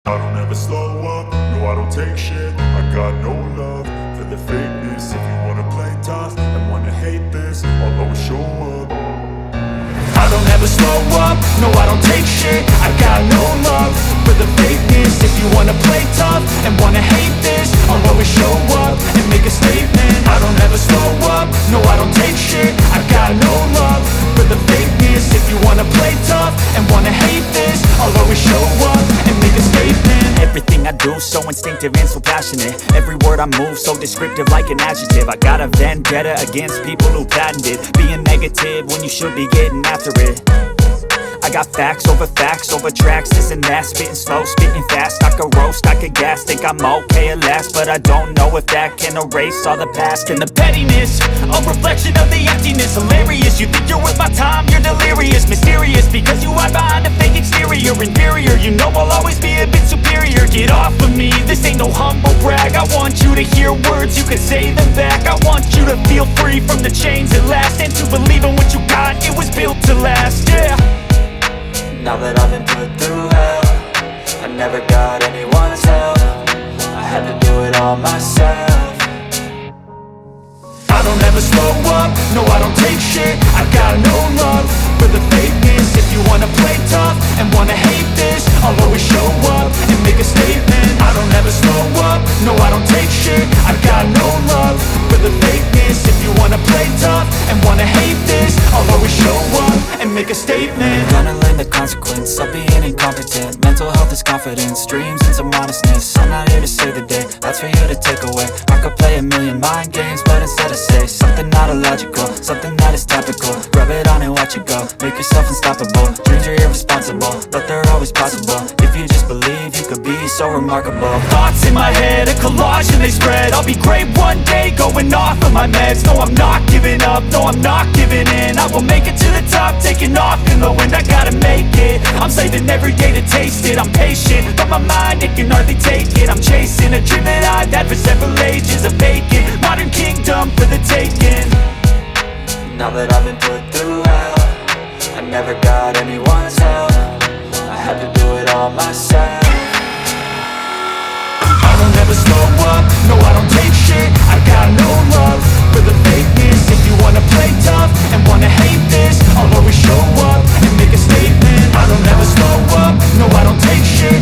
I don't ever slow up, no I don't take shit. I got no love for the fakeness. If you wanna play tough and wanna hate this, I'll always show up. I don't ever slow up, no I don't take shit. I got no love for the fakeness. If you wanna play tough and wanna hate this, I'll always show up and make a statement. I don't ever slow up, no I don't take shit. I got no love for the fakeness. If you wanna play tough and wanna hate this, I'll always show up and make a statement. Everything I do so instinctive and so passionate. Every word I move so descriptive like an adjective. I got a vendetta against people who patented being negative when you should be getting after it. I got facts over tracks, this and that. Spitting slow, spitting fast, I could roast, I could gas. Think I'm okay at last, but I don't know if that can erase all the past. And the pettiness, a reflection of the emptiness. Hilarious, you think you're worth my time, you're delirious. Mysterious, because you hide behind a fake exterior. Inferior, you know I'll always be a bit superior. Get off of me, this ain't no humble brag. I want you to hear words, you can say them back. I want you to feel free from the chains at last, and to believe in what you got, it was built to last, yeah. Now that I've been put through hell, I never got anyone's help. I had to do it all myself. I don't ever slow up, no I don't take shit. I got no love for the fakeness. If you wanna play tough and wanna hate this, I'll always show up and make a statement. I don't ever slow up, no I don't take shit. I got no love for the fakeness. If you wanna play tough and wanna hate this, I'll always show up and make a statement. Gonna learn the consequence of being incompetent. Mental health is confidence, dreams and some honestness. I'm not here to save the day, that's for you to take away. I could play a million mind games, but instead I say something not illogical, something that is topical. Rub it on and watch it go, make yourself unstoppable. Dreams are irresponsible, but they're always possible. If you just believe, you could be so remarkable. Thoughts in my head, a collage and they spread. I'll be great one day, going off of my meds. No, I'm not giving up, no, I'm not giving in. I will make it to the top, taking off in the wind. I gotta make it, I'm saving every day to taste it. I'm patient, but my mind, it can hardly take it. I'm chasing a dream that I've had for several ages. A vacant, modern kingdom for the taking. Now that I've been put through hell, I never got anyone's help. I had to do it all myself. I don't ever slow up, no I don't take shit. I got no love for the fakeness. If you wanna play tough and wanna hate this, I'll always show up and make a statement. I don't ever slow up, no I don't take shit.